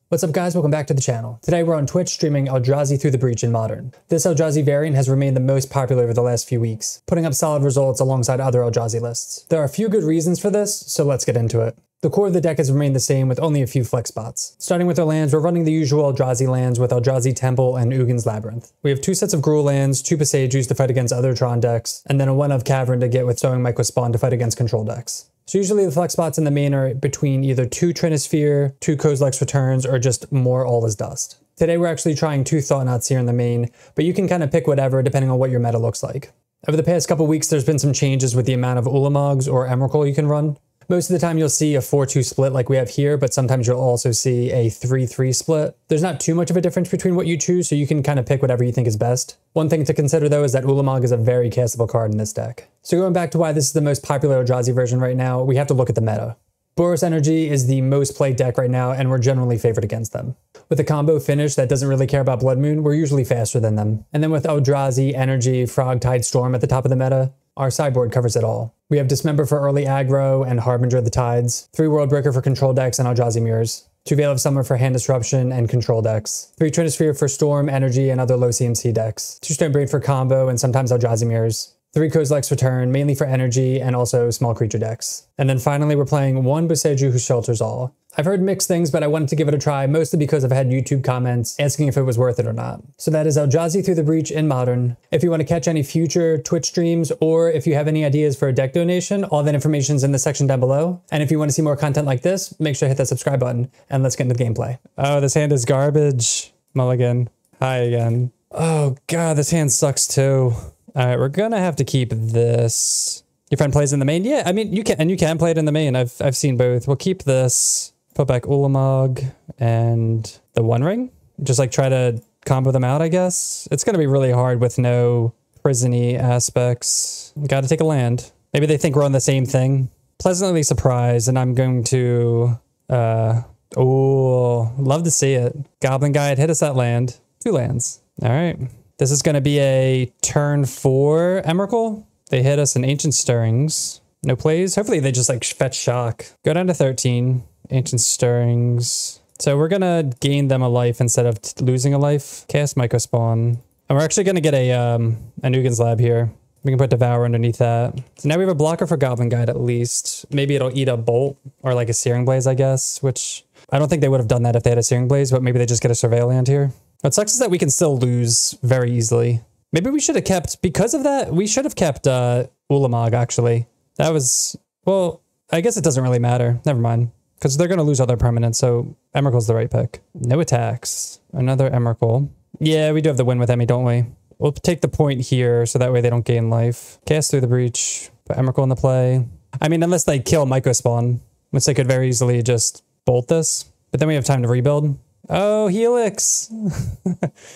What's up guys, welcome back to the channel. Today we're on Twitch streaming Eldrazi Through the Breach in Modern. This Eldrazi variant has remained the most popular over the last few weeks, putting up solid results alongside other Eldrazi lists. There are a few good reasons for this, so let's get into it. The core of the deck has remained the same with only a few flex spots. Starting with our lands, we're running the usual Eldrazi lands with Eldrazi Temple and Ugin's Labyrinth. We have two sets of Gruul lands, two Passages to fight against other Tron decks, and then a 1 of Cavern to get with Sowing Mycospawn to fight against control decks. So usually the flex spots in the main are between either 2 Trinisphere, 2 Kozilek's Returns, or just more All is Dust. Today we're actually trying 2 Thought-Knots here in the main, but you can kind of pick whatever depending on what your meta looks like. Over the past couple weeks there's been some changes with the amount of Ulamogs or Emrakul you can run. Most of the time you'll see a 4-2 split like we have here, but sometimes you'll also see a 3-3 split. There's not too much of a difference between what you choose, so you can kind of pick whatever you think is best. One thing to consider though is that Ulamog is a very castable card in this deck. So going back to why this is the most popular Eldrazi version right now, we have to look at the meta. Boros Energy is the most played deck right now, and we're generally favored against them. With a combo finish that doesn't really care about Blood Moon, we're usually faster than them. And then with Eldrazi, Energy, Frogtide, Storm at the top of the meta, our sideboard covers it all. We have Dismember for early aggro and Harbinger of the Tides, 3 Worldbreaker for control decks and Eldrazi Mirrors, 2 Veil of Summer for hand disruption and control decks, 3 Trinisphere for Storm, Energy, and other low CMC decks, 2 Stonebraid for combo and sometimes Eldrazi Mirrors, 3 Kozilek's Return, mainly for energy and also small creature decks. And then finally we're playing 1 Boseiju who shelters all. I've heard mixed things, but I wanted to give it a try, mostly because I've had YouTube comments asking if it was worth it or not. So that is Eldrazi Through the Breach in Modern. If you want to catch any future Twitch streams, or if you have any ideas for a deck donation, all that information is in the section down below. And if you want to see more content like this, make sure to hit that subscribe button, and let's get into the gameplay. Oh, this hand is garbage. Mulligan. Hi again. Oh god, this hand sucks too. Alright, we're gonna have to keep this. Your friend plays in the main? Yeah, I mean, you can play it in the main. I've seen both. We'll keep this. Put back Ulamog and the One Ring. Just like try to combo them out, I guess. It's gonna be really hard with no prison-y aspects. Gotta take a land. Maybe they think we're on the same thing. Pleasantly surprised, and I'm going to, oh, love to see it. Goblin Guide, hit us that land. 2 lands. All right. This is gonna be a turn 4 Emrakul. They hit us in Ancient Stirrings. No plays. Hopefully they just like fetch shock. Go down to 13. Ancient Stirrings. So we're gonna gain them a life instead of losing a life. Cast Mycospawn. And we're actually gonna get a Ugin's Lab here. We can put Devour underneath that. So now we have a blocker for Goblin Guide at least. Maybe it'll eat a Bolt or like a Searing Blaze, I guess, which I don't think they would have done that if they had a Searing Blaze, but maybe they just get a Surveil land here. What sucks is that we can still lose very easily. Maybe we should have kept, because of that, we should have kept Ulamog actually. That was, well, I guess it doesn't really matter. Never mind. Because they're going to lose other permanents, so Emrakul's the right pick. No attacks. Another Emrakul. Yeah, we do have the win with Emmy, don't we? We'll take the point here, so that way they don't gain life. Cast Through the Breach. Put Emrakul in the play. I mean, unless they kill Mycospawn, which they could very easily just bolt this. But then we have time to rebuild. Oh, Helix!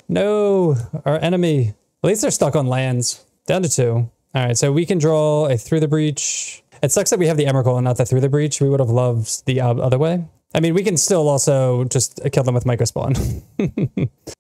No! Our enemy. At least they're stuck on lands. Down to 2. Alright, so we can draw a Through the Breach. It sucks that we have the Emrakul and not the Through the Breach. We would have loved the other way. I mean, we can still also just kill them with Mycospawn.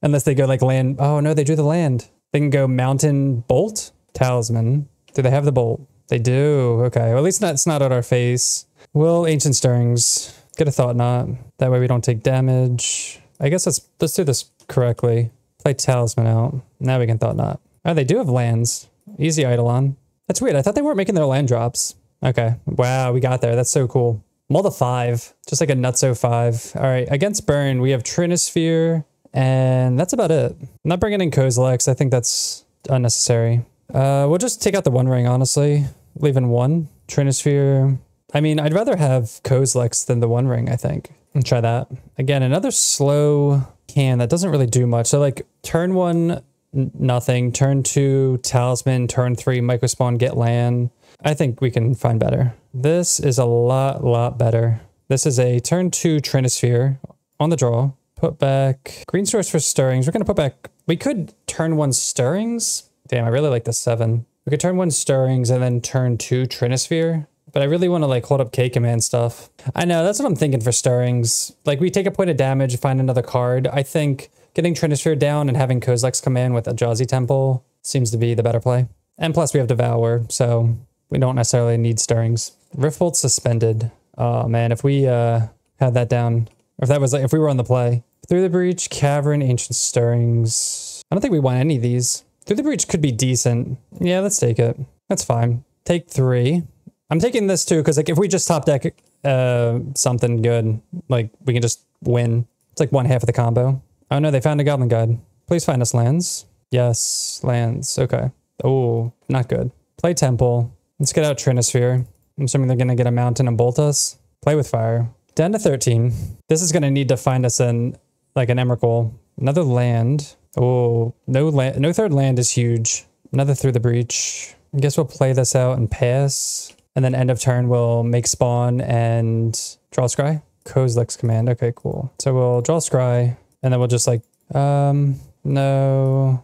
Unless they go like land. Oh no, they drew the land. They can go Mountain Bolt? Talisman. Do they have the Bolt? They do. Okay, well, at least that's not at our face. Will Ancient Stirrings. Get a Thought Knot. That way we don't take damage. I guess let's do this correctly. Play Talisman out. Now we can Thought Knot. Oh, they do have lands. Easy Eidolon. That's weird. I thought they weren't making their land drops. Okay. Wow, we got there. That's so cool. Mull to 5. Just like a nutso 5. All right. Against Burn, we have Trinisphere, and that's about it. I'm not bringing in Kozilek's. I think that's unnecessary. We'll just take out the One Ring, honestly. Leaving 1. Trinisphere. I mean, I'd rather have Kozilek's than the One Ring, I think. And try that. Again, another slow can that doesn't really do much. So like turn 1, nothing. Turn 2, Talisman. Turn 3, Mycospawn, get land. I think we can find better. This is a lot better. This is a turn 2 Trinisphere on the draw. Put back Green Source for Stirrings. We're going to put back, we could turn 1 Stirrings. Damn, I really like the 7. We could turn 1 Stirrings and then turn 2 Trinisphere. But I really want to like hold up K-Command stuff. I know, that's what I'm thinking for Stirrings. Like we take a point of damage, find another card. I think getting Trinisphere down and having Kozilek's command with Eldrazi Temple seems to be the better play. And plus we have Devour, so we don't necessarily need Stirrings. Riftbolt suspended. Oh man, if we had that down Or if that was like, if we were on the play. Through the Breach, Cavern, Ancient Stirrings. I don't think we want any of these. Through the Breach could be decent. Yeah, let's take it. That's fine. Take 3. I'm taking this too, because like if we just top deck something good, like we can just win. It's like 1/2 of the combo. Oh no, they found a Goblin Guide. Please find us lands. Yes, lands. Okay. Oh, not good. Play Temple. Let's get out Trinosphere. I'm assuming they're going to get a Mountain and bolt us. Play with Fire. Down to 13. This is going to need to find us in like an Emrakul. Another land. Oh, no third land is huge. Another Through the Breach. I guess we'll play this out and pass. And then end of turn we'll make spawn and draw Scry. Kozilek's command. Okay, cool. So we'll draw Scry and then we'll just like, no.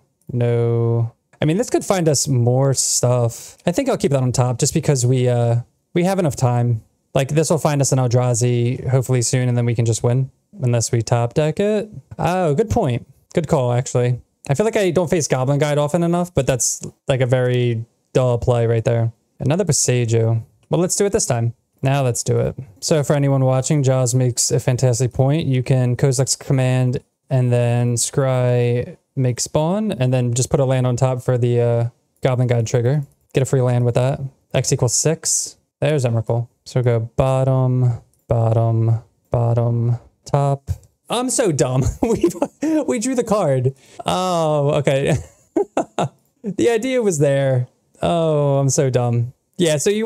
I mean, this could find us more stuff. I think I'll keep that on top just because we have enough time. Like this will find us an Eldrazi hopefully soon and then we can just win unless we top deck it. Oh, good point. Good call, actually. I feel like I don't face Goblin Guide often enough, but that's like a very dull play right there. Another Boseiju. Well, let's do it this time. Now let's do it. So for anyone watching, Jaws makes a fantastic point. You can Kozilek's command and then Scry make spawn and then just put a land on top for the Goblin Guide trigger. Get a free land with that. X equals 6. There's Emrakul. So go bottom, bottom, bottom, top. I'm so dumb. we drew the card. Oh, okay. The idea was there. Oh, I'm so dumb. Yeah, so you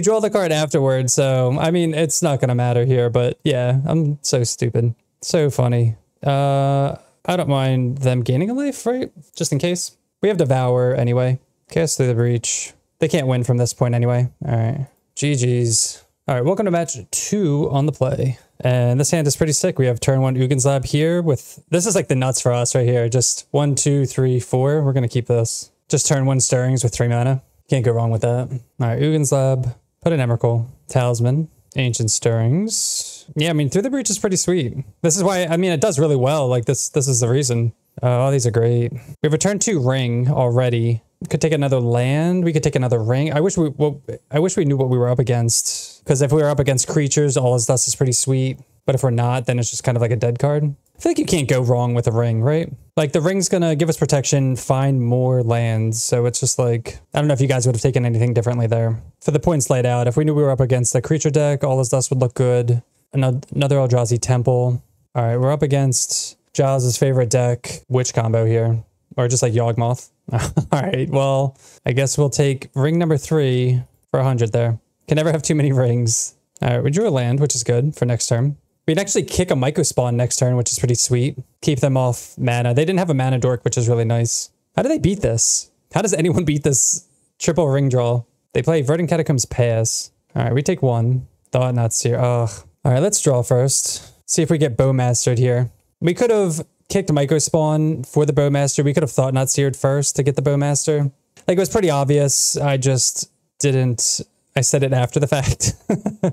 draw the card afterwards. So, I mean, it's not going to matter here, but yeah, I'm so stupid. So funny. I don't mind them gaining a life, right? Just in case. We have Devour anyway. Cast Through the Breach. They can't win from this point anyway. All right. GG's. All right, welcome to match 2 on the play. And this hand is pretty sick. We have turn 1 Ugin's Lab here with, this is like the nuts for us right here. Just 1, 2, 3, 4. We're going to keep this. Just turn 1 Stirrings with 3 mana. Can't go wrong with that. All right, Ugin's Lab. Put an Emrakul. Talisman. Ancient Stirrings. Yeah, I mean, Through the Breach is pretty sweet. This is why, I mean, it does really well. Like this is the reason. Oh, these are great. We have a turn 2 Ring already. Could take another land. We could take another ring. I wish we knew what we were up against. Because if we were up against creatures, all his dust is pretty sweet. But if we're not, then it's just kind of like a dead card. I feel like you can't go wrong with a ring, right? Like the ring's gonna give us protection, find more lands. So it's just like, I don't know if you guys would have taken anything differently there. For the points laid out, if we knew we were up against the creature deck, all his dust would look good. Another Eldrazi Temple. All right, we're up against Jaws' favorite deck. Which combo here? Or just like Yawgmoth. All right, well, I guess we'll take ring number 3 for 100 there. Can never have too many rings. All right, we drew a land, which is good for next turn. We'd actually kick a Myco Spawn next turn, which is pretty sweet. Keep them off mana. They didn't have a mana dork, which is really nice. How do they beat this? How does anyone beat this triple ring draw? They play Verdant Catacombs pass. All right, we take 1. Thought Not Seer. Ugh. All right, let's draw first. See if we get Bowmastered here. We could have kicked Myco Spawn for the Bowmaster. We could have Thought Not Seared first to get the Bowmaster. Like, it was pretty obvious. I just didn't. I said it after the fact.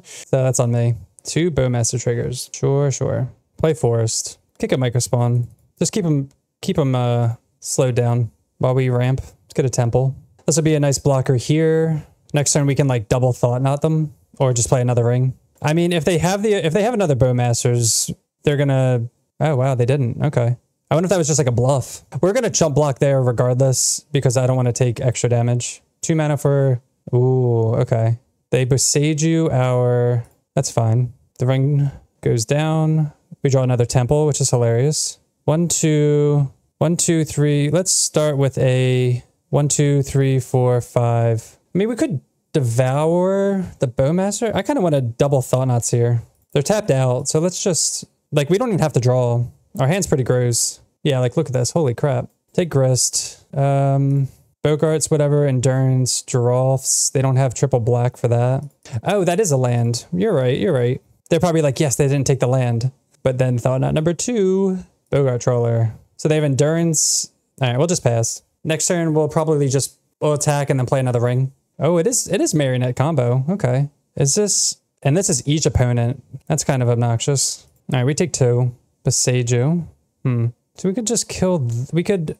So that's on me. 2 Bowmaster triggers. Sure. Play Forest. Kick a Myco Spawn. Just keep him slowed down while we ramp. Let's get a Temple. This will be a nice blocker here. Next turn we can like double Thought Knot them or just play another ring. I mean, if they have another Bowmasters, they're gonna. Oh, wow, they didn't. Okay. I wonder if that was just like a bluff. We're going to chump block there regardless because I don't want to take extra damage. 2 mana for... Ooh, okay. They Boseiju our... That's fine. The ring goes down. We draw another Temple, which is hilarious. 1, 2... 1, 2, 3... Let's start with a 1, 2, 3, 4, 5. I mean, we could Devour the Bowmaster. I kind of want to double Thought Knots here. They're tapped out, so let's just... Like, we don't even have to draw. Our hand's pretty gross. Yeah, like, look at this. Holy crap. Take Grist. Bogarts, whatever. Endurance. Giraffes. They don't have triple black for that. Oh, that is a land. You're right. They're probably like, yes, they didn't take the land. But then Thought Knot number 2. Bogart Troller. So they have Endurance. All right, we'll just pass. Next turn, we'll probably just attack and then play another ring. Oh, it is Marionette combo. Okay. Is this... And this is each opponent. That's kind of obnoxious. All right, we take 2. Boseiju. So we could just kill... We could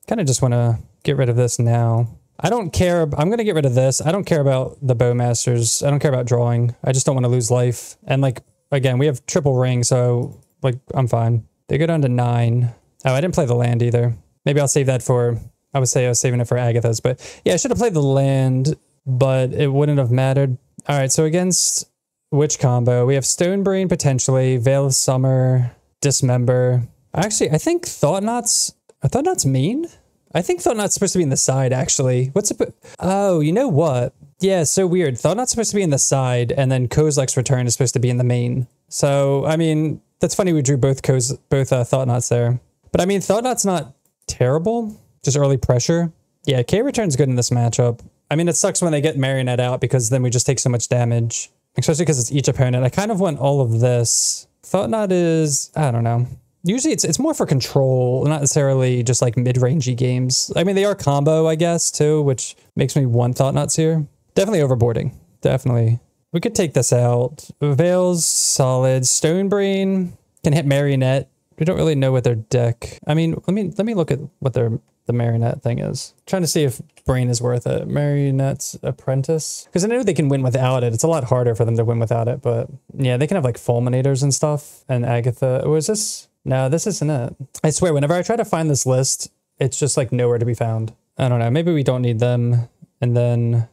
kind of just want to get rid of this now. I don't care. I'm going to get rid of this. I don't care about the Bowmasters. I don't care about drawing. I just don't want to lose life. And like, again, we have triple ring, so like I'm fine. They go down to 9. Oh, I didn't play the land either. Maybe I'll save that for, I would say I was saving it for Agatha's, but yeah, I should have played the land, but it wouldn't have mattered. All right, so against which combo? We have Stonebrain potentially, Veil of Summer, Dismember. Actually, I think Thought-Knot's mean? I think Thought-Knot's supposed to be in the side, actually. What's it? Oh, you know what? Yeah, so weird. Thought-Knot's supposed to be in the side, and then Kozilek's Return is supposed to be in the main. So, I mean, that's funny we drew both Thought-Knots there. But I mean, Thought-Knot's not terrible. Just early pressure. Yeah, K-Return's good in this matchup. I mean, it sucks when they get Marionette out because then we just take so much damage. Especially because it's each opponent. I kind of want all of this. Thought-Knot is, I don't know. Usually it's more for control, not necessarily just like mid-rangey games. I mean, they are combo, I guess, too, which makes me want Thought-Knots here. Definitely overboarding. Definitely. We could take this out. Veil's solid. Stonebrain can hit Marionette. We don't really know what their deck... I mean, let me look at what the Marionette thing is. I'm trying to see if Brain is worth it. Marionette's Apprentice. Because I know they can win without it. It's a lot harder for them to win without it, but yeah, they can have like Fulminators and stuff. And Agatha... Oh, is this... No, this isn't it. I swear, whenever I try to find this list, it's just like nowhere to be found. I don't know. Maybe we don't need them. And then...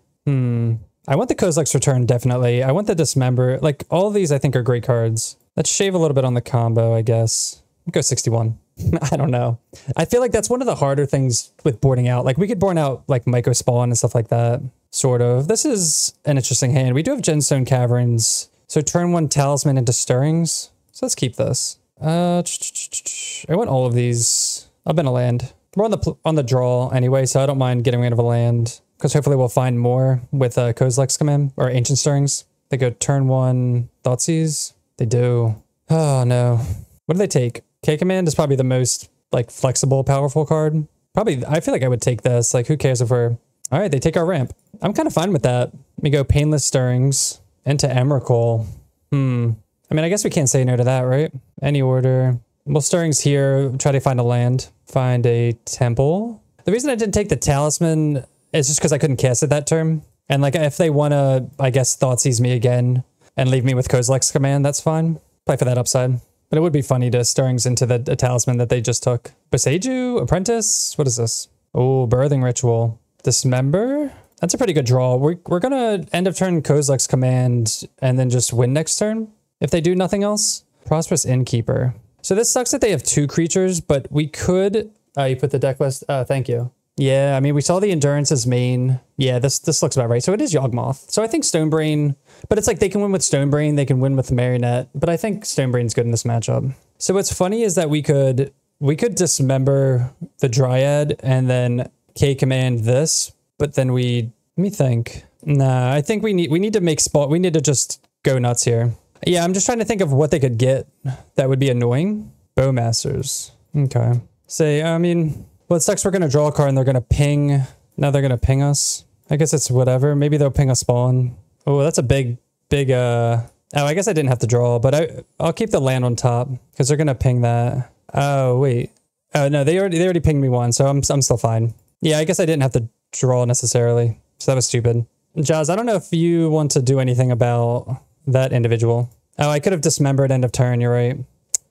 I want the Kozilek's Return, definitely. I want the Dismember. Like, all of these I think are great cards. Let's shave a little bit on the combo, I guess. Go 61. I don't know. I feel like that's one of the harder things with boarding out. Like, we could board out, like, Myco Spawn and stuff like that. Sort of. This is an interesting hand. We do have Gemstone Caverns. So turn 1 Talisman into Stirrings. So let's keep this. I want all of these. I'll bin a land. We're on the draw anyway, so I don't mind getting rid of a land. Because hopefully we'll find more with Kozilek's command, or Ancient Stirrings. They go turn 1 Thoughtseize. They do. Oh, no. What do they take? K-Command is probably the most, like, flexible, powerful card. Probably, I feel like I would take this. Like, who cares if we're... All right, they take our ramp. I'm kind of fine with that. We go Painless Stirrings into Emrakul. I mean, I guess we can't say no to that, right? Any order. Well, Stirrings here. Try to find a land. Find a temple. The reason I didn't take the Talisman... It's just because I couldn't cast it that turn. And like, if they want to, I guess, Thoughtseize me again and leave me with Kozilek's command, that's fine. Play for that upside. But it would be funny to Stirrings into the talisman that they just took. Boseiju? Apprentice? What is this? Oh, Birthing Ritual. Dismember? That's a pretty good draw. We're going to end of turn Kozilek's command and then just win next turn if they do nothing else. Prosperous Innkeeper. So this sucks that they have 2 creatures, but we could... you put the deck list? Thank you. Yeah, I mean, we saw the Endurance as main. Yeah, this looks about right. So it is Yawgmoth. So I think Stonebrain, but it's like they can win with Stonebrain, they can win with the Marionette, but I think Stonebrain's good in this matchup. So what's funny is that we could Dismember the Dryad and then K-Command this, but then let me think. Nah, I think we need to make spot. We need to just go nuts here. Yeah, I'm just trying to think of what they could get that would be annoying. Bowmasters. Okay. Say, I mean... Well, it sucks we're going to draw a card and they're going to ping. Now they're going to ping us. I guess it's whatever. Maybe they'll ping a spawn. Oh, that's a big... Oh, I guess I didn't have to draw, but I'll keep the land on top because they're going to ping that. Oh, wait. Oh, no, they already pinged me one, so I'm still fine. Yeah, I guess I didn't have to draw necessarily. So that was stupid. Jazz, I don't know if you want to do anything about that individual. Oh, I could have dismembered end of turn. You're right.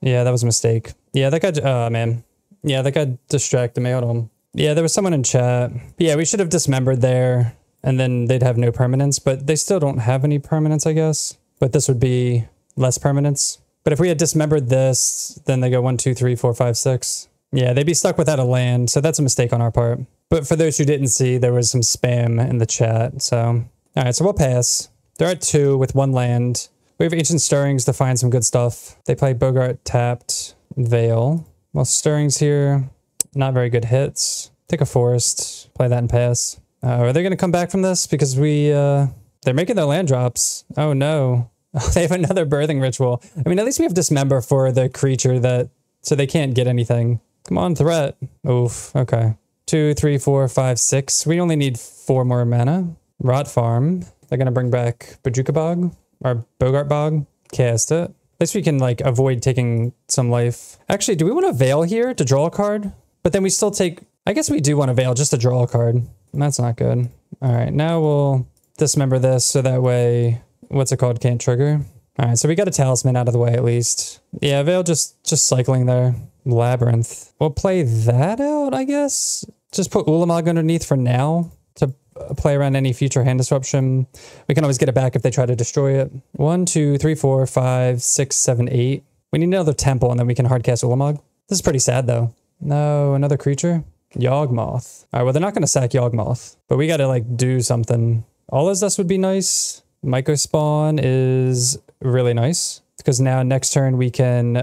Yeah, that was a mistake. Yeah, that guy... Oh, man. Yeah, that guy distracted me. Hold on. Yeah, there was someone in chat. Yeah, we should have dismembered there, and then they'd have no permanence, but they still don't have any permanence, I guess. But this would be less permanence. But if we had dismembered this, then they go 1, 2, 3, 4, 5, 6. Yeah, they'd be stuck without a land, so that's a mistake on our part. But for those who didn't see, there was some spam in the chat, so... Alright, so we'll pass. They're at 2 with 1 land. We have Ancient Stirrings to find some good stuff. They play Bogart tapped, Veil. Well, Stirrings here, not very good hits. Take a Forest, play that and pass. Are they going to come back from this? Because they're making their land drops. Oh no. They have another Birthing Ritual. I mean, at least we have Dismember for the creature so they can't get anything. Come on, threat. Oof, okay. 2, 3, 4, 5, 6. We only need 4 more mana. Rot Farm. They're going to bring back Bajuka Bog, or Bogart Bog. Cast it. At least we can, like, avoid taking some life. Actually, do we want to Veil here to draw a card? But then we still take... I guess we do want to Veil just to draw a card. That's not good. All right, now we'll dismember this so that way... What's it called? Can't trigger. All right, so we got a talisman out of the way at least. Yeah, Veil just cycling there. Labyrinth. We'll play that out, I guess. Just put Ulamog underneath for now to play around any future hand disruption. We can always get it back if they try to destroy it. 1, 2, 3, 4, 5, 6, 7, 8. We need another temple and then we can hardcast Ulamog. This is pretty sad though. No, another creature? Yawgmoth. All right, well, they're not going to sack Yawgmoth, but we got to like do something. All of this would be nice. Myco Spawn is really nice because now next turn we can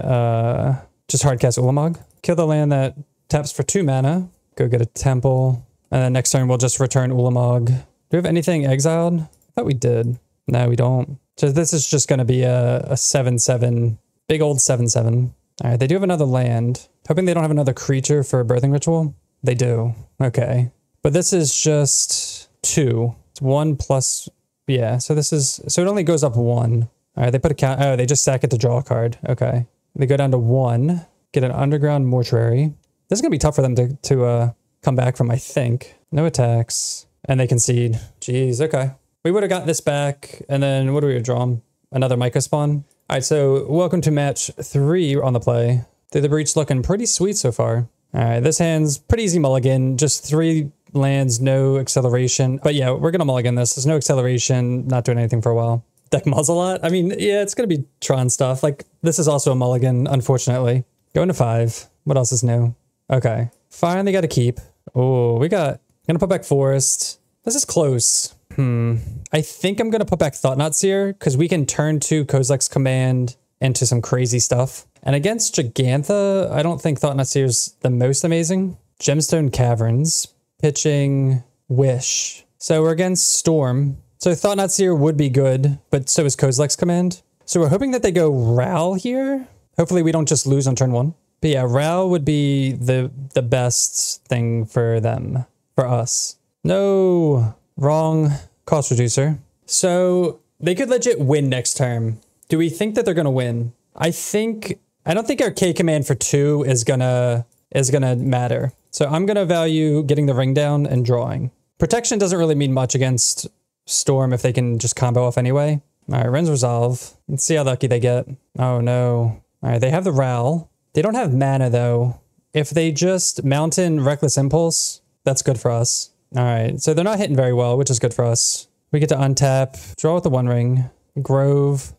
just hardcast Ulamog. Kill the land that taps for 2 mana. Go get a temple. And then next turn we'll just return Ulamog. Do we have anything exiled? I thought we did. No, we don't. So this is just going to be a 7/7. Big old 7/7. All right, they do have another land. Hoping they don't have another creature for a birthing ritual. They do. Okay. But this is just 2. It's 1 plus... Yeah, so this is... So it only goes up 1. All right, they put a count... Oh, they just sack it to draw a card. Okay. They go down to 1. Get an underground mortuary. This is going to be tough for them to come back from, I think. No attacks. And they concede. Jeez, okay. We would have got this back. And then what do we draw? Another Myco Spawn. All right, so welcome to match 3 on the play. Through the Breach looking pretty sweet so far. All right, this hand's pretty easy mulligan. Just 3 lands, no acceleration. But yeah, we're going to mulligan this. There's no acceleration, not doing anything for a while. Deck muzzle lot. I mean, yeah, it's going to be Tron stuff. Like, this is also a mulligan, unfortunately. Going to 5. What else is new? Okay. Finally got to keep. Oh, we got... Gonna put back Forest. This is close. I think I'm gonna put back Thought-Knot Seer, because we can turn 2 Kozilek's Command into some crazy stuff. And against Gigantha, I don't think Thought-Knot Seer's the most amazing. Gemstone Caverns. Pitching Wish. So we're against Storm. So Thought-Knot Seer would be good, but so is Kozilek's Command. So we're hoping that they go Ral here. Hopefully we don't just lose on turn 1. But yeah, Ral would be the best thing for them. For us. No. Wrong. Cost reducer. So they could legit win next turn. Do we think that they're going to win? I don't think our K command for 2 is gonna matter. So I'm going to value getting the ring down and drawing. Protection doesn't really mean much against Storm if they can just combo off anyway. All right, Ren's Resolve. Let's see how lucky they get. Oh no. All right, they have the Ral. They don't have mana though. If they just Mountain Reckless Impulse, that's good for us. All right, so they're not hitting very well, which is good for us. We get to untap, draw with the 1 ring, Grove.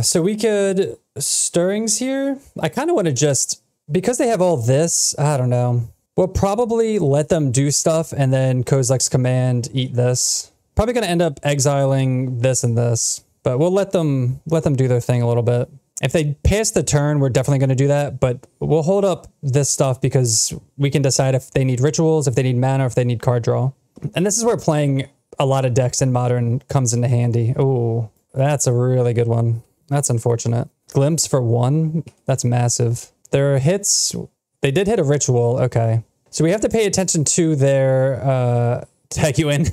So we could Stirrings here. I kind of want to just, because they have all this, I don't know. We'll probably let them do stuff and then Kozilek's Command eat this. Probably going to end up exiling this and this, but we'll let them do their thing a little bit. If they pass the turn, we're definitely going to do that, but we'll hold up this stuff because we can decide if they need rituals, if they need mana, or if they need card draw. And this is where playing a lot of decks in Modern comes into handy. Oh, that's a really good one. That's unfortunate. Glimpse for 1? That's massive. There are hits. They did hit a ritual. Okay. So we have to pay attention to their... tag you in.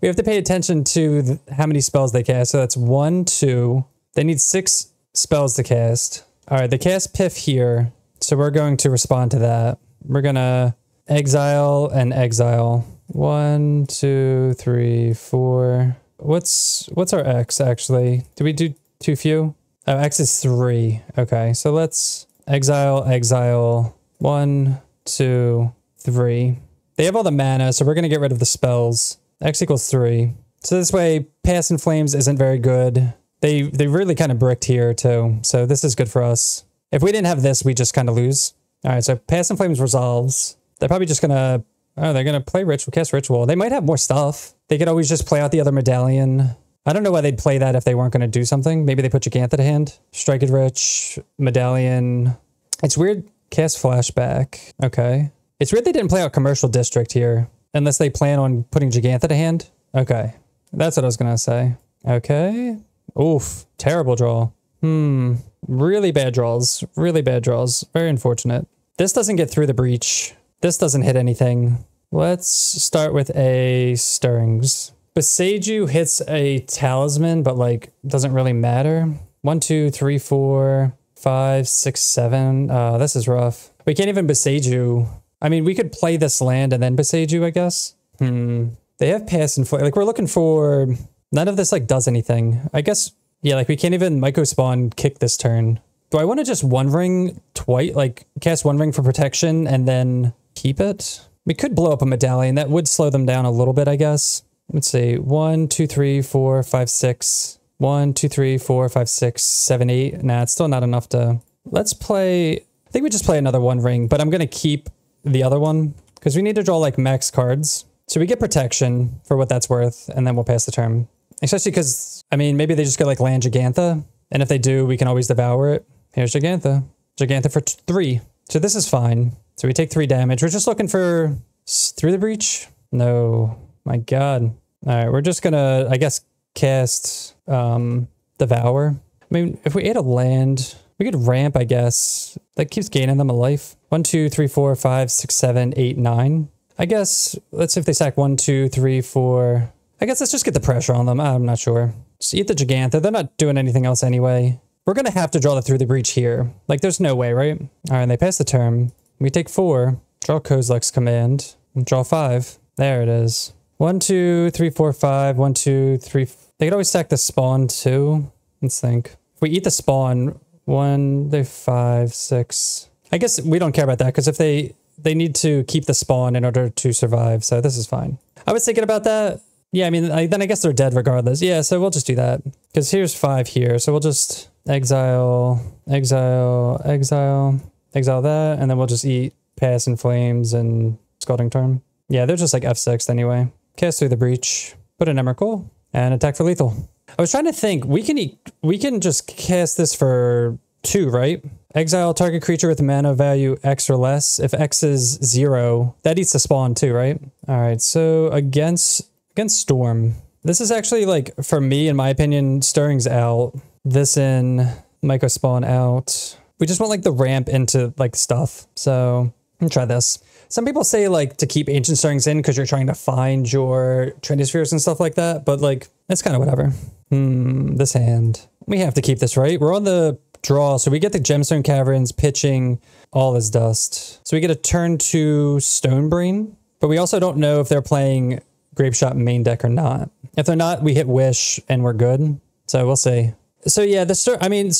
We have to pay attention to how many spells they cast. So that's 1, 2. They need 6 spells to cast. All right, they cast Piff here. So we're going to respond to that. We're going to exile and exile. 1, 2, 3, 4. What's our X actually? Do we do too few? Oh, X is 3. Okay, so let's exile, exile. 1, 2, 3. They have all the mana, so we're going to get rid of the spells. X equals 3. So this way, Pass in Flames isn't very good. They really kind of bricked here too, so this is good for us. If we didn't have this, we just kind of lose. All right, so Pass in Flames resolves. They're probably just going to... Oh, they're going to play Ritual, cast Ritual. They might have more stuff. They could always just play out the other Medallion. I don't know why they'd play that if they weren't going to do something. Maybe they put Gigantha to hand. Strike it Rich, Medallion. It's weird. Cast Flashback. Okay. It's weird they didn't play out Commercial District here. Unless they plan on putting Gigantha to hand. Okay. That's what I was going to say. Okay. Oof. Terrible draw. Really bad draws. Really bad draws. Very unfortunate. This doesn't get through the breach. This doesn't hit anything. Let's start with a Stirrings. Beseiju hits a Talisman, but like doesn't really matter. 1, 2, 3, 4, 5, 6, 7. This is rough. We can't even Beseiju. I mean, we could play this land and then Beseiju, I guess. They have Pass and Flame. Like we're looking for... None of this like does anything. I guess Yeah, like we can't even Myco Spawn kick this turn. Do I want to just One Ring twice, like cast One Ring for protection and then keep it? We could blow up a Medallion. That would slow them down a little bit, I guess. Let's see. 1, 2, 3, 4, 5, 6. 1, 2, 3, 4, 5, 6, 7, 8. Nah, it's still not enough to... Let's play... I think we just play another One Ring, but I'm going to keep the other one because we need to draw like max cards. So we get protection for what that's worth, and then we'll pass the turn. Especially because, I mean, maybe they just go like land Gigantha, and if they do, we can always devour it. Here's Gigantha. Gigantha for 3. So this is fine. So we take 3 damage. We're just looking for... Through the Breach? No. My god. Alright, we're just gonna, I guess, cast Devour. I mean, if we ate a land, we could ramp, I guess. That keeps gaining them a life. 1, 2, 3, 4, 5, 6, 7, 8, 9. I guess, let's see if they sack 1, 2, 3, 4. I guess let's just get the pressure on them. I'm not sure. Just eat the Gigantha. They're not doing anything else anyway. We're going to have to draw the Through the Breach here. Like, there's no way, right? All right, they pass the turn. We take 4. Draw Kozilek's Command. And draw 5. There it is. 1, 2, 3, 4, 5. 1, 2, 3. They could always stack the spawn too. Let's think. If we eat the spawn, 1, 5, 6. I guess we don't care about that because if they need to keep the spawn in order to survive. So this is fine. I was thinking about that. Yeah, I mean, then I guess they're dead regardless. Yeah, so we'll just do that. Because here's 5 here. So we'll just exile, exile, exile, exile that. And then we'll just eat Pass in Flames and Scalding Tarn. Yeah, they're just like F6 anyway. Cast Through the Breach. Put an Emrakul. And attack for lethal. I was trying to think. We can just cast this for 2, right? Exile target creature with mana value X or less. If X is 0, that eats the spawn too, right? All right, so against Storm. This is actually like, for me, in my opinion, Stirring's out. This in, Myco Spawn out. We just want like the ramp into like stuff. So let me try this. Some people say like to keep Ancient Stirrings in because you're trying to find your Trinity Spheres and stuff like that. But like, it's kind of whatever. This hand. We have to keep this, right? We're on the draw. So we get the Gemstone Caverns pitching all this dust. So we get a turn 2 Stonebrain. But we also don't know if they're playing Grapeshot main deck or not. If they're not, we hit Wish and we're good. So we'll see. So yeah, so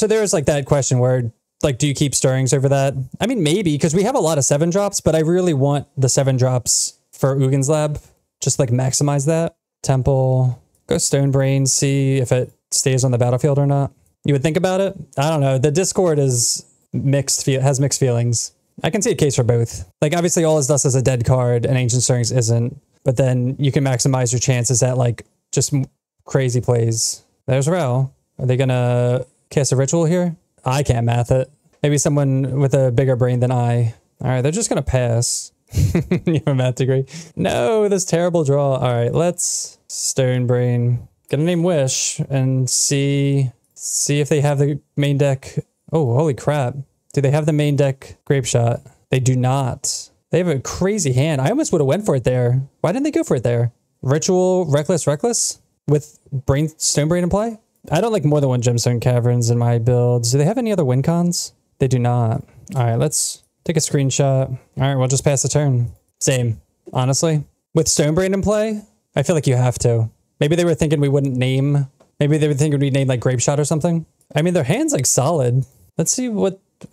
there's like that question where like, do you keep Stirrings over that? I mean, maybe, because we have a lot of 7 drops, but I really want the 7 drops for Ugin's Lab. Just like maximize that. Temple, go Stonebrain, see if it stays on the battlefield or not. You would think about it? I don't know. The Discord is has mixed feelings. I can see a case for both. Like, obviously, All Is Dust is a dead card and Ancient Stirrings isn't. But then you can maximize your chances at like just crazy plays. There's Rao. Are they gonna cast a ritual here? I can't math it. Maybe someone with a bigger brain than I. All right, they're just gonna pass. You have a math degree? No, this terrible draw. All right, let's Stonebrain. Gonna name Wish and see if they have the main deck. Oh, holy crap. Do they have the main deck Grapeshot? They do not. They have a crazy hand. I almost would have went for it there. Why didn't they go for it there? Ritual, Reckless with Stonebrain in play? I don't like more than one Gemstone Caverns in my builds. Do they have any other win cons? They do not. All right, let's take a screenshot. All right, we'll just pass the turn. Same, honestly. With Stonebrain in play, I feel like you have to. Maybe they were thinking we wouldn't name. Maybe they were thinking we'd name like Grapeshot or something. I mean, their hand's like solid. Let's see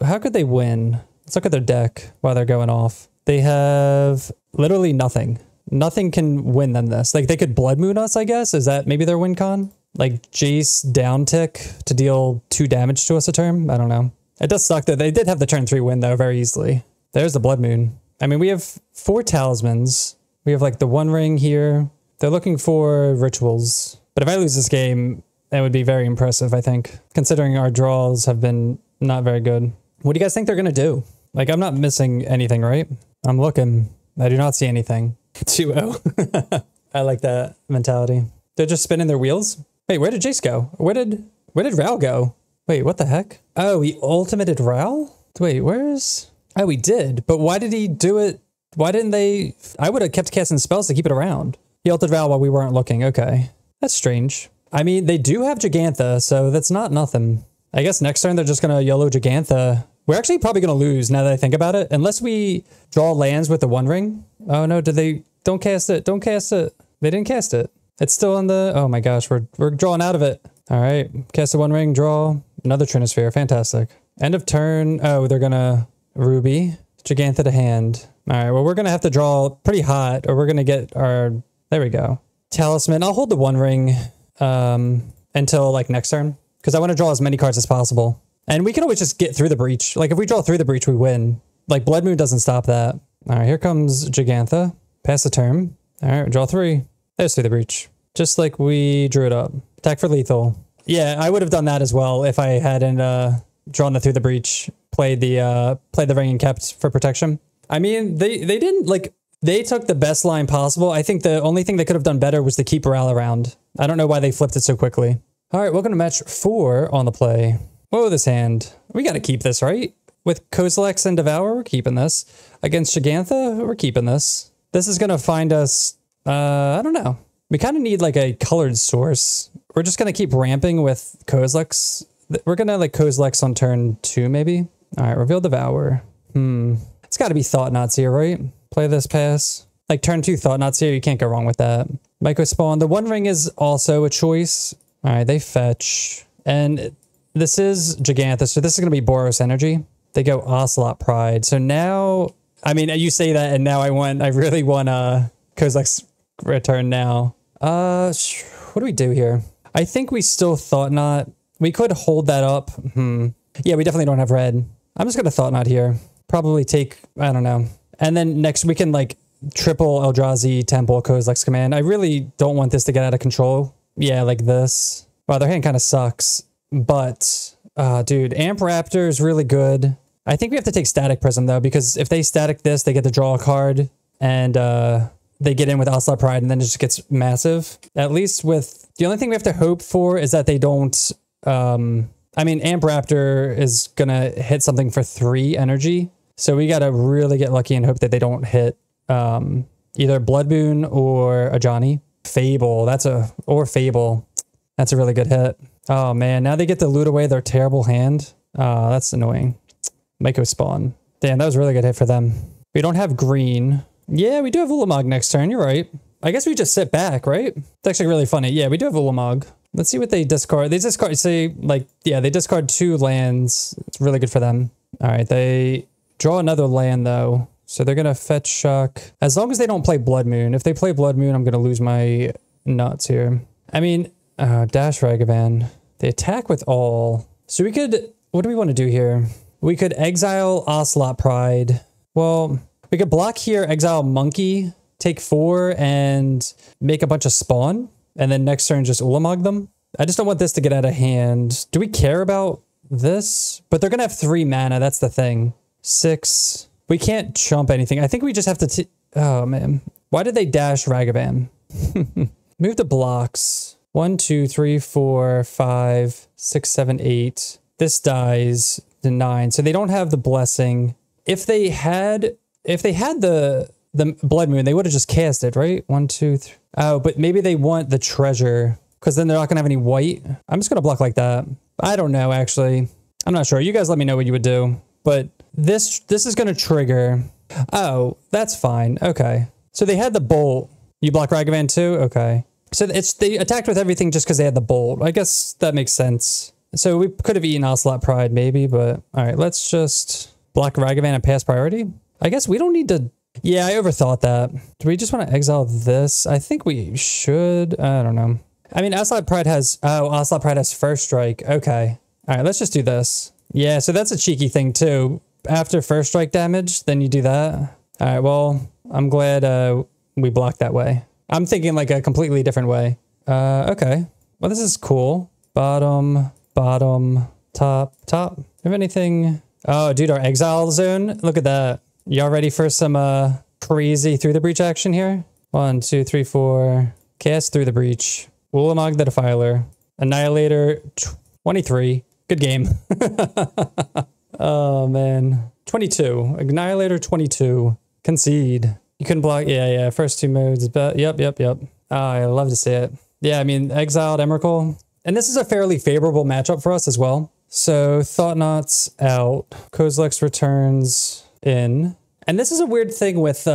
how could they win? Let's look at their deck while they're going off. They have literally nothing. Nothing can win them this. Like, they could Blood Moon us, I guess. Is that maybe their win con? Like, Jace down tick to deal 2 damage to us a turn? I don't know. It does suck that they did have the turn 3 win, though, very easily. There's the Blood Moon. I mean, we have 4 talismans. We have, like, the One Ring here. They're looking for rituals. But if I lose this game, that would be very impressive, I think. Considering our draws have been not very good. What do you guys think they're going to do? Like, I'm not missing anything, right? I'm looking. I do not see anything. 2-0. I like that mentality. They're just spinning their wheels. Wait, where did Jace go? Where did Ral go? Wait, what the heck? Oh, he ultimated Ral? Wait, where's... Oh, he did. But why did he do it? Why didn't they... I would have kept casting spells to keep it around. He ulted Ral while we weren't looking. Okay. That's strange. I mean, they do have Gigantha, so that's not nothing. I guess next turn they're just going to YOLO Gigantha. We're actually probably going to lose now that I think about it. Unless we draw lands with the One Ring. Oh no, did they... Don't cast it. Don't cast it. They didn't cast it. It's still on the... Oh my gosh, we're drawing out of it. All right, cast a One Ring, draw another Trinosphere. Fantastic. End of turn. Oh, they're gonna Ruby, Gigantha to hand. All right, well, we're gonna have to draw pretty hot, or we're gonna get our. There we go. Talisman. I'll hold the One Ring until like next turn because I want to draw as many cards as possible, and we can always just get through the breach. Like if we draw through the breach, we win. Like Blood Moon doesn't stop that. All right, here comes Gigantha. Pass the turn. All right, draw 3. There's through the breach. Just like we drew it up. Attack for lethal. Yeah, I would have done that as well if I hadn't drawn the through the breach, played the ring and kept for protection. I mean, they didn't like, they took the best line possible. I think the only thing they could have done better was to keep Morale around. I don't know why they flipped it so quickly. All right, welcome to match 4 on the play. Whoa, this hand. We got to keep this, right? With Kozilek's and Devour, we're keeping this. Against Gigantha, we're keeping this. This is going to find us, I don't know. We kind of need like a colored source. We're just going to keep ramping with Kozilek's. We're going to like Kozilek's on turn 2, maybe. All right, reveal Devour. It's got to be Thought-Knots here, right? Play this pass. Like turn 2 Thought-Knots here, you can't go wrong with that. Myco Spawn. The One Ring is also a choice. All right, they fetch. And this is Gigantha, so this is going to be Boros Energy. They go Ocelot Pride. So now, I mean, you say that, and now I really want Kozilek's return now. What do we do here? I think we still Thought-Knot. We could hold that up. Yeah, we definitely don't have red. I'm just going to Thought-Knot here. Probably take, I don't know. And then next we can like triple Eldrazi, Temple, Kozilek's Command. I really don't want this to get out of control. Yeah, like this. Wow, their hand kind of sucks. But, dude, Amp Raptor is really good. I think we have to take Static Prism, though, because if they static this, they get to draw a card, and they get in with Ocelot Pride, and then it just gets massive. At least with... The only thing we have to hope for is that they don't... I mean, Amp Raptor is going to hit something for 3 energy, so we got to really get lucky and hope that they don't hit either Blood Moon or a Johnny. Fable, or Fable. That's a really good hit. Oh man, now they get to loot away their terrible hand. That's annoying. Myco Spawn. Damn, that was a really good hit for them. We don't have green. Yeah, we do have Ulamog next turn, you're right. I guess we just sit back, right? It's actually really funny. Yeah, we do have Ulamog. Let's see what they discard. They discard, say, like, yeah, they discard 2 lands. It's really good for them. All right, they draw another land, though. So they're going to fetch Shock. As long as they don't play Blood Moon. If they play Blood Moon, I'm going to lose my nuts here. I mean, Dash Ragavan. They attack with all. So we could, what do we want to do here? We could exile Ocelot Pride. Well, we could block here, exile Monkey, take 4, and make a bunch of spawn. And then next turn, just Ulamog them. I just don't want this to get out of hand. Do we care about this? But they're going to have 3 mana. That's the thing. 6. We can't chump anything. I think we just have to... Oh, man. Why did they dash Ragavan? Move the blocks. 1, 2, 3, 4, 5, 6, 7, 8. This dies to 9. So they don't have the blessing. If they had the Blood Moon, they would have just cast it, right? 1, 2, 3. Oh, but maybe they want the treasure because then they're not going to have any white. I'm just going to block like that. I don't know, actually. I'm not sure. You guys let me know what you would do. But this is going to trigger. Oh, that's fine. Okay. So they had the bolt. You block Ragavan too? Okay. So they attacked with everything just because they had the bolt. I guess that makes sense. So we could have eaten Ocelot Pride maybe, but all right, let's just block Ragavan and pass priority. I guess we don't need to... Yeah, I overthought that. Do we just want to exile this? I think we should. I don't know. I mean, Ocelot Pride has... Oh, Ocelot Pride has first strike. Okay. All right, let's just do this. Yeah, so that's a cheeky thing too. After first strike damage, then you do that. All right, well, I'm glad we blocked that way. I'm thinking like a completely different way. Okay. Well, this is cool. Bottom, top. Have anything? Oh, dude, our exile zone. Look at that. Y'all ready for some crazy through the breach action here? 1, 2, 3, 4. Cast through the breach. Ulamog the Defiler. Annihilator 23. Good game. Oh man. 22. Annihilator 22. Concede. You couldn't block. Yeah. First 2 modes. But yep. Oh, I love to see it. Yeah, I mean, exiled Emrakul. And this is a fairly favorable matchup for us as well. So Thought-Knots out. Kozilek's returns in. And this is a weird thing with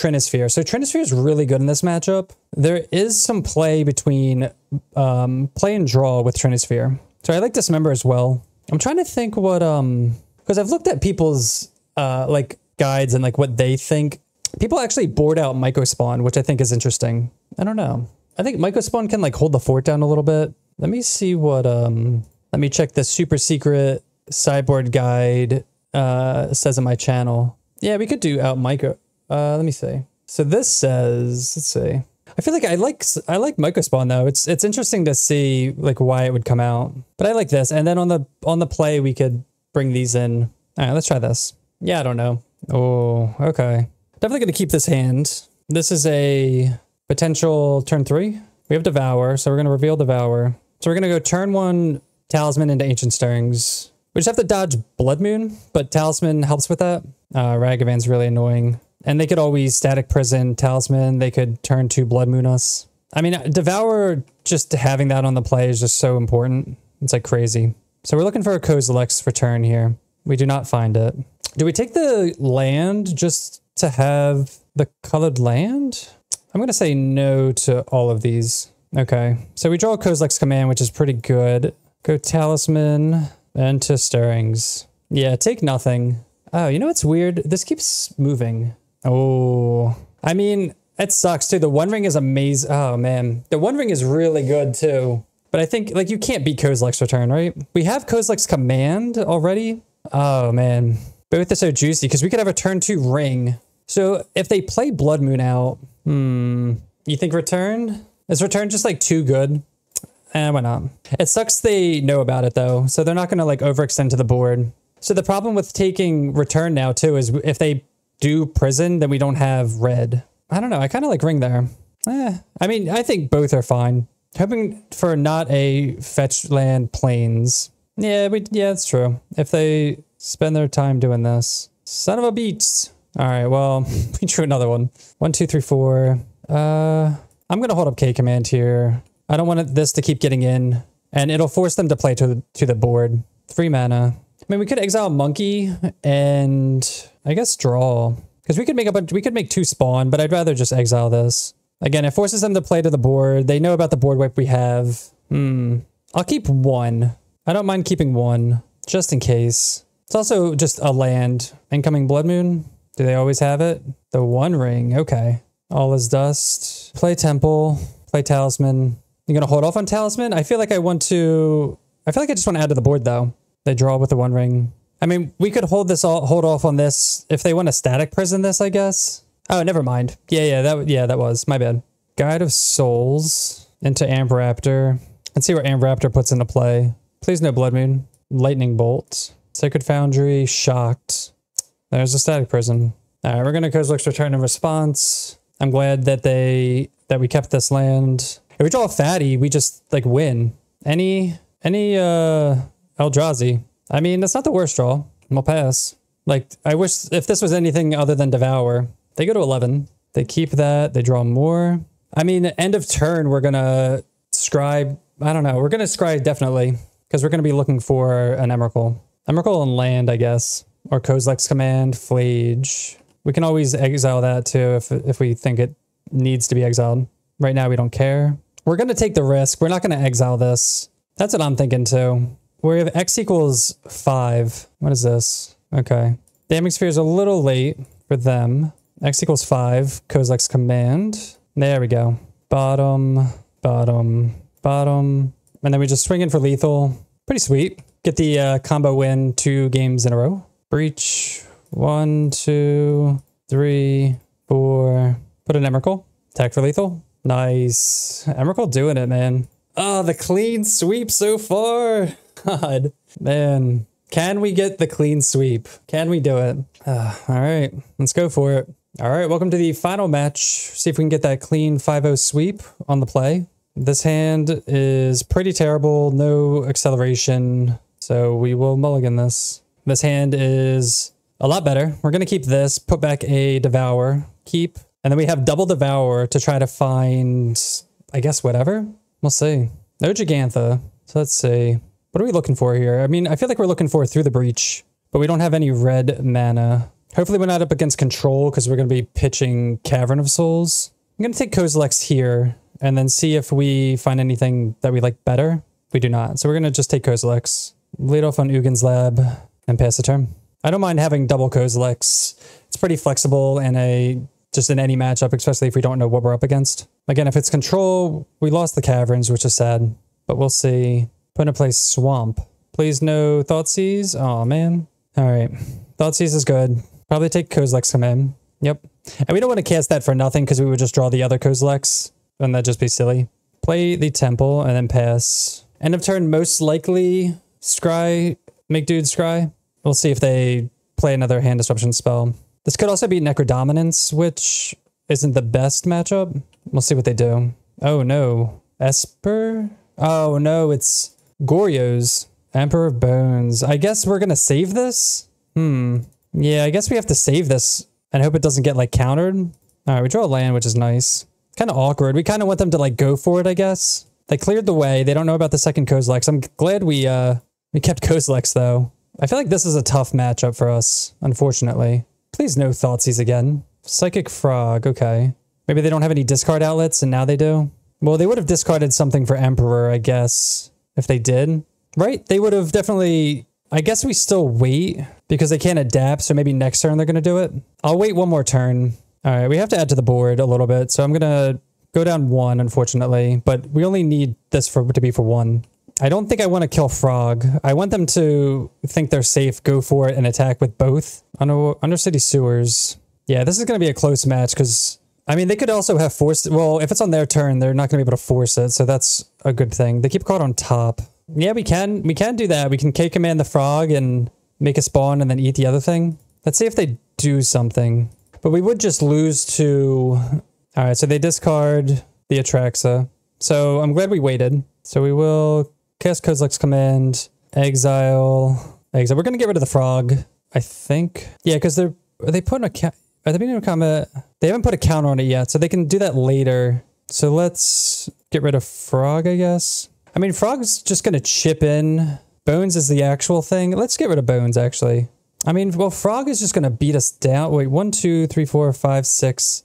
Trinisphere. So Trinisphere is really good in this matchup. There is some play between play and draw with Trinisphere. So I like Dismember as well. I'm trying to think what, because I've looked at people's like guides and like what they think. People actually board out Mycospawn, which I think is interesting. I don't know. I think Mycospawn can like hold the fort down a little bit. Let me see what, let me check the super secret sideboard guide says on my channel. Yeah, we could do out Myco. Let me see. So this says, let's see. I feel like I like Mycospawn though. It's interesting to see like why it would come out. But I like this. And then on the play we could bring these in. All right, let's try this. Yeah, I don't know. Oh, okay. Definitely going to keep this hand. This is a potential turn 3. We have Devour, so we're going to reveal Devour. So we're going to go turn 1 Talisman into Ancient Stirrings. We just have to dodge Blood Moon, but Talisman helps with that. Ragavan's really annoying. And they could always Static Prison Talisman. They could turn 2 Blood Moon us. I mean, Devour, just having that on the play is just so important. It's like crazy. So we're looking for a Kozilek's return here. We do not find it. Do we take the land just to have the colored land? I'm going to say no to all of these. Okay. So we draw a Kozilek's Command, which is pretty good. Go Talisman and to Stirrings. Yeah, take nothing. Oh, you know what's weird? This keeps moving. Oh, I mean, it sucks too. The One Ring is amazing. Oh man, the One Ring is really good too. But I think like you can't beat Kozilek's return, right? We have Kozilek's Command already. Oh man, both are so juicy because we could have a turn 2 ring. So if they play Blood Moon out, you think return? Is return just like too good? Why not? It sucks they know about it though. So they're not going to like overextend to the board. So the problem with taking return now too is if they do prison, then we don't have red. I don't know. I kind of like ring there. I mean, I think both are fine. Hoping for not a fetch land plains. Yeah, it's true. If they spend their time doing this. Son of a beats. All right, well, we drew another one. 1, 2, 3, 4. I'm going to hold up K command here. I don't want this to keep getting in, and it'll force them to play to the board. 3 mana. I mean, we could exile Monkey and I guess draw. Because we could make 2 spawn, but I'd rather just exile this. Again, it forces them to play to the board. They know about the board wipe we have. I'll keep 1. I don't mind keeping 1, just in case. It's also just a land. Incoming Blood Moon. Do they always have it? The One Ring. Okay. All is dust. Play Temple. Play Talisman. You're gonna hold off on Talisman? I feel like I just want to add to the board though. They draw with the One Ring. I mean, we could hold off on this if they want to Static Prison this, I guess. Oh, never mind. Yeah, that was my bad. Guide of Souls into Ambraptor. Let's see what Ambraptor puts into play. Please no Blood Moon. Lightning Bolt. Sacred Foundry. Shocked. There's a Static Prison. All right, we're gonna Kozilek's return in response. I'm glad that we kept this land. If we draw a fatty, we just like win. Any Eldrazi. I mean, that's not the worst draw. We'll pass. Like, I wish if this was anything other than Devour. They go to 11. They keep that. They draw more. I mean, end of turn, we're gonna scribe. I don't know. We're gonna scribe definitely because we're gonna be looking for an Emrakul. Emrakul and land, I guess. Or Kozilek's Command, Flage. We can always exile that too if we think it needs to be exiled. Right now, we don't care. We're going to take the risk. We're not going to exile this. That's what I'm thinking too. We have X equals 5. What is this? Okay. Damning Sphere is a little late for them. X equals 5. Kozilek's Command. There we go. Bottom, bottom, bottom. And then we just swing in for lethal. Pretty sweet. Get the combo win 2 games in a row. Breach. 1, 2, 3, 4. Put an Emrakul. Attack for lethal. Nice. Emrakul doing it, man. Oh, the clean sweep so far. God, man. Can we get the clean sweep? Can we do it? All right, let's go for it. All right, welcome to the final match. See if we can get that clean 5-0 sweep on the play. This hand is pretty terrible. No acceleration. So we will mulligan this. This hand is a lot better. We're going to keep this, put back a Devour, keep, and then we have double Devour to try to find, I guess, whatever. We'll see. No Gigantha. So let's see. What are we looking for here? I mean, I feel like we're looking for Through the Breach, but we don't have any red mana. Hopefully we're not up against control because we're going to be pitching Cavern of Souls. I'm going to take Kozilek's here and then see if we find anything that we like better. We do not. So we're going to just take Kozilek's, lead off on Ugin's Lab, and pass the turn. I don't mind having double Kozilek's. It's pretty flexible in just in any matchup, especially if we don't know what we're up against. Again, if it's control, we lost the Caverns, which is sad, but we'll see. Put into place Swamp. Please no Thoughtseize. Oh man. All right. Thoughtseize is good. Probably take Kozilek's Command. Yep. And we don't want to cast that for nothing because we would just draw the other Kozilek's and that'd just be silly. Play the Temple and then pass. End of turn, most likely Scry, make dude Scry. We'll see if they play another hand disruption spell. This could also be Necrodominance, which isn't the best matchup. We'll see what they do. Oh no. Esper? Oh no, it's Goryos. Emperor of Bones. I guess we're gonna save this? Yeah, I guess we have to save this and hope it doesn't get like countered. All right, we draw a land, which is nice. Kind of awkward. We kind of want them to like go for it, I guess. They cleared the way. They don't know about the second Kozilek's. I'm glad we kept Kozilek's though. I feel like this is a tough matchup for us, unfortunately. Please no Thoughtseize again. Psychic Frog, okay. Maybe they don't have any discard outlets and now they do. Well, they would have discarded something for Emperor, I guess, if they did. Right? They would have definitely... I guess we still wait because they can't adapt, so maybe next turn they're going to do it. I'll wait one more turn. All right, we have to add to the board a little bit, so I'm going to go down 1, unfortunately, but we only need this to be for 1. I don't think I want to kill Frog. I want them to think they're safe, go for it, and attack with both. Undercity Sewers. Yeah, this is going to be a close match because, I mean, they could also have forced... Well, if it's on their turn, they're not going to be able to force it, so that's a good thing. They keep caught on top. Yeah, we can do that. We can K-command the Frog and make a spawn and then eat the other thing. Let's see if they do something. But we would just lose to... All right, so they discard the Atraxa. So I'm glad we waited. So we will cast Kozilek's Command, exile. We're going to get rid of the Frog, I think. Yeah, because are they putting a... Are they being a combat? They haven't put a counter on it yet, so they can do that later. So let's get rid of Frog, I guess. I mean, Frog's just going to chip in. Bones is the actual thing. Let's get rid of Bones, actually. I mean, well, Frog is just going to beat us down. Wait, 1, 2, 3, 4, 5, 6.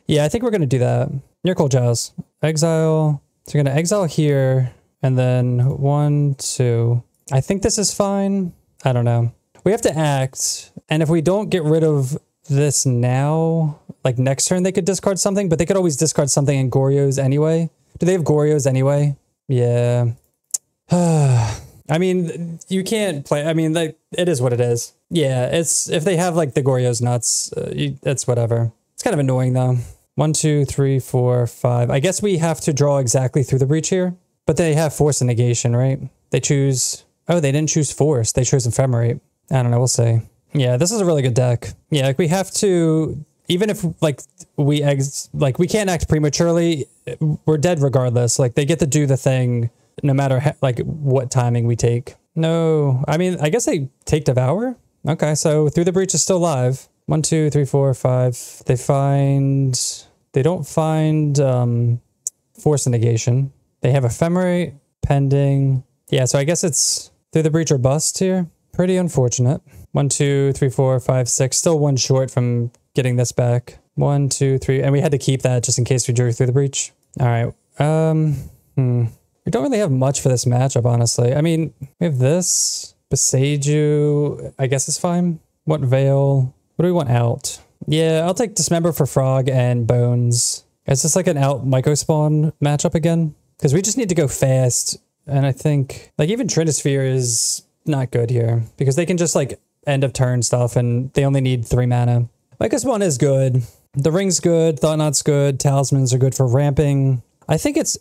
Yeah, I think we're going to do that. You're cool, Giles. Exile. So we're going to exile here. And then 1, 2. I think this is fine. I don't know. We have to act. And if we don't get rid of this now, like next turn, they could discard something. But they could always discard something in Goryos anyway. Do they have Goryos anyway? Yeah. I mean, you can't play. I mean, like, it is what it is. Yeah, it's if they have like the Goryos nuts, it's whatever. It's kind of annoying though. 1, 2, 3, 4, 5. I guess we have to draw exactly through the breach here, but they have force and negation, right? They choose. Oh, they didn't choose force. They chose ephemerate. I don't know. We'll see. Yeah, this is a really good deck. Yeah, like we have to. Even if like we can't act prematurely, we're dead regardless. Like they get to do the thing no matter like what timing we take. No, I mean, I guess they take Devour. Okay, so Through the Breach is still live. 1, 2, 3, 4, 5. They don't find force and negation. They have ephemerate pending. Yeah, so I guess it's Through the Breach or bust here. Pretty unfortunate. 1, 2, 3, 4, 5, 6. Still one short from getting this back. 1, 2, 3. And we had to keep that just in case we drew Through the Breach. All right. We don't really have much for this matchup, honestly. I mean, we have this. Beseiju, I guess is fine. What Veil? What do we want out? Yeah, I'll take Dismember for Frog and Bones. Is this like an out Myco Spawn matchup again? Because we just need to go fast. And I think, like, even Trinisphere is not good here. Because they can just, like, end of turn stuff and they only need 3 mana. Myco Spawn is good. The Ring's good. Thought-Knot's good. Talismans are good for ramping. I think it's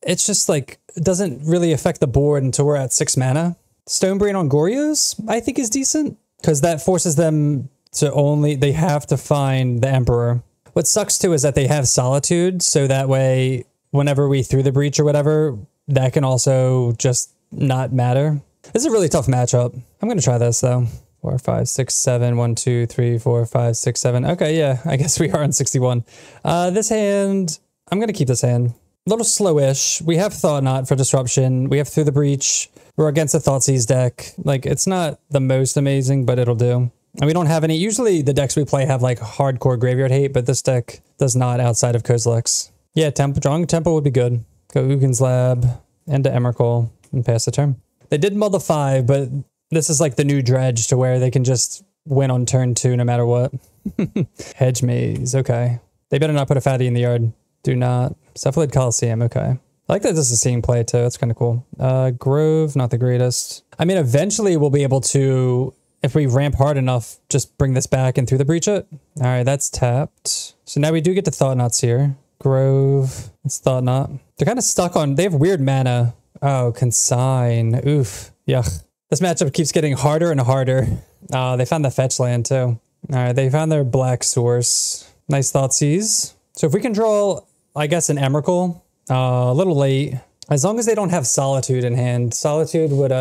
just, like, it doesn't really affect the board until we're at 6 mana. Stonebrain on Goryos, I think, is decent. Because that forces them to they have to find the Emperor. What sucks, too, is that they have Solitude. So that way, whenever we Through the Breach or whatever, that can also just not matter. This is a really tough matchup. I'm going to try this, though. 4, 5, 6, 7. 1, 2, 3, 4, 5, 6, 7. Okay, yeah, I guess we are on 61. This hand, I'm going to keep this hand. A little slowish. We have Thought-Knot for disruption. We have Through the Breach. We're against the Thoughtseize deck. Like, it's not the most amazing, but it'll do. And we don't have any, usually the decks we play have like hardcore graveyard hate, but this deck does not outside of Kozilek's. Yeah, drawing Temple would be good. Go Ugin's Lab, into Emrakul, and pass the turn. They did mull the 5, but this is like the new dredge to where they can just win on turn 2 no matter what. Hedge Maze, okay. They better not put a fatty in the yard. Do not. Cephalid Coliseum, okay. I like that this is seeing play too, that's kind of cool. Grove, not the greatest. I mean, eventually we'll be able to, if we ramp hard enough, just bring this back and through the breach it. All right, that's tapped. So now we do get to Thought-Knots here. Grove, it's Thought-Knot. They're kind of stuck on, they have weird mana. Oh, Consign, oof, yuck. This matchup keeps getting harder and harder. They found the fetch land too. All right, they found their black source. Nice Thoughtseize. So if we can draw, I guess, an Emrakul, a little late. As long as they don't have Solitude in hand. Solitude would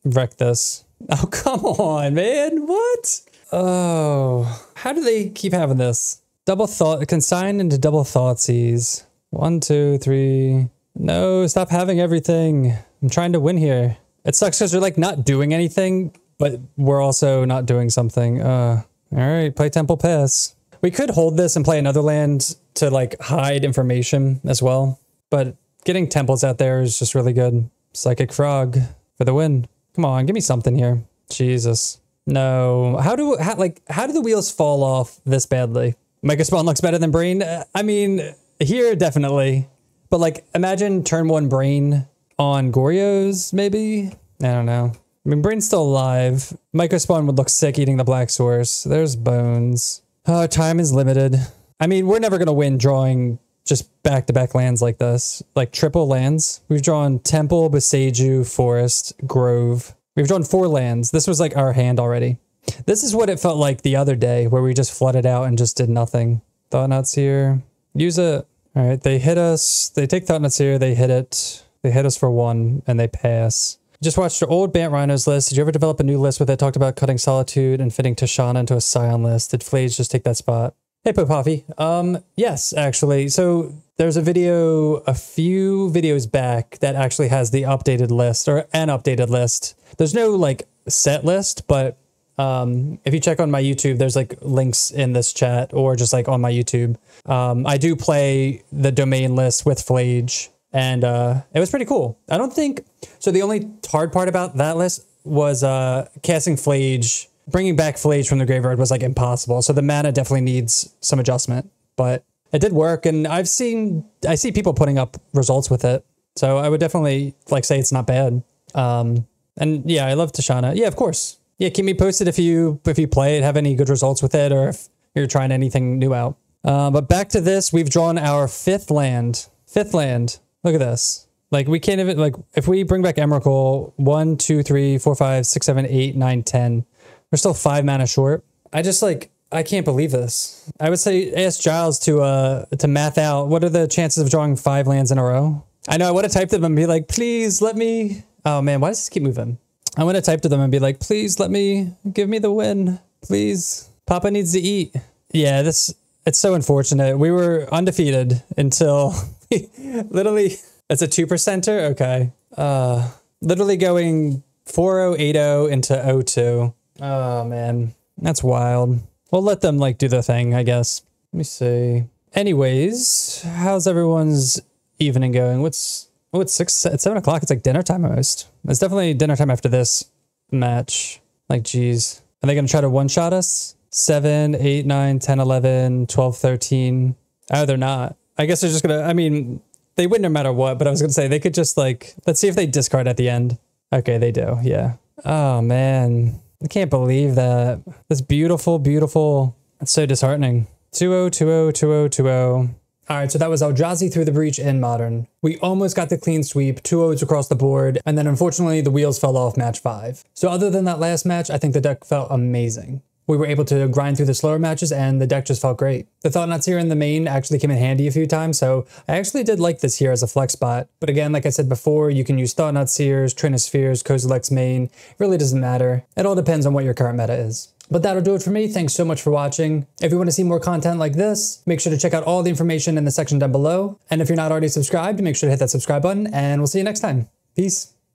wreck this. Oh, come on, man. What? Oh, how do they keep having this? Double thought, consign into double Thoughtseize. 1, 2, 3. No, stop having everything. I'm trying to win here. It sucks because they're like not doing anything, but we're also not doing something. All right, play Temple Pass. We could hold this and play another land to like hide information as well, but getting temples out there is just really good. Psychic Frog for the win. Come on, give me something here. Jesus. No. How do the wheels fall off this badly? Mega Spawn looks better than Brain. I mean, here definitely. But like, imagine turn 1 Brain on Goryos, maybe? I don't know. I mean, Brain's still alive. Micro Spawn would look sick eating the black source. There's Bones. Oh, time is limited. I mean, we're never going to win drawing just back-to-back lands like this. Like triple lands. We've drawn Temple, Boseiju, Forest, Grove. We've drawn 4 lands. This was like our hand already. This is what it felt like the other day where we just flooded out and just did nothing. Thought-Knots here. Use it. All right, they hit us. They take Thought-Knots here. They hit it. They hit us for 1 and they pass. Just watched your old Bant Rhinos list. Did you ever develop a new list where they talked about cutting Solitude and fitting Tashana into a Scion list? Did Flage just take that spot? Hey, Popoffy. Yes, actually. So there's a video a few videos back that actually has the updated list, or an updated list. There's no like set list, but if you check on my YouTube, there's like links in this chat or just like on my YouTube. I do play the domain list with Flage. And it was pretty cool. I don't think... So the only hard part about that list was casting Flage. Bringing back Flage from the graveyard was like impossible. So the mana definitely needs some adjustment. But it did work. And I see people putting up results with it. So I would definitely like say it's not bad. And yeah, I love Tashana. Yeah, of course. Yeah, keep me posted if you play it, have any good results with it, or if you're trying anything new out. But back to this, we've drawn our 5th land. 5th land. Look at this. Like, we can't even, like, if we bring back Emrakul, 1, 2, 3, 4, 5, 6, 7, 8, 9, 10. We're still 5 mana short. I just, like, I can't believe this. I would say ask Giles to math out what are the chances of drawing 5 lands in a row. I know I would have typed to them and be like, please let me. Oh man, why does this keep moving? I would have typed to them and be like, please let me, give me the win. Please. Papa needs to eat. Yeah, it's so unfortunate. We were undefeated until literally, it's a 2%er? Okay. Literally going 4-0, 8-0 into 0-2. Oh man, that's wild. We'll let them like do their thing, I guess. Let me see. Anyways, how's everyone's evening going? It's 7 o'clock. It's like dinner time almost. It's definitely dinner time after this match. Like, geez. Are they going to try to one-shot us? 7, 8, 9, 10, 11, 12, 13. Oh, they're not. I guess they're just going to, I mean, they win no matter what, but I was going to say they could just like, let's see if they discard at the end. Okay, they do. Yeah. Oh, man. I can't believe that. That's beautiful, beautiful. It's so disheartening. 2-0, 2-0, 2-0, 2-0. All right, so that was Eldrazi through the breach in Modern. We almost got the clean sweep, 2-0s across the board, and then unfortunately the wheels fell off match 5. So other than that last match, I think the deck felt amazing. We were able to grind through the slower matches and the deck just felt great. The Thought-Knots here in the main actually came in handy a few times, so I actually did like this here as a flex spot. But again, like I said before, you can use Thought-Knots here, Train of Spheres, Kozilek's main. It really doesn't matter. It all depends on what your current meta is. But that'll do it for me. Thanks so much for watching. If you want to see more content like this, make sure to check out all the information in the section down below. And if you're not already subscribed, make sure to hit that subscribe button, and we'll see you next time. Peace.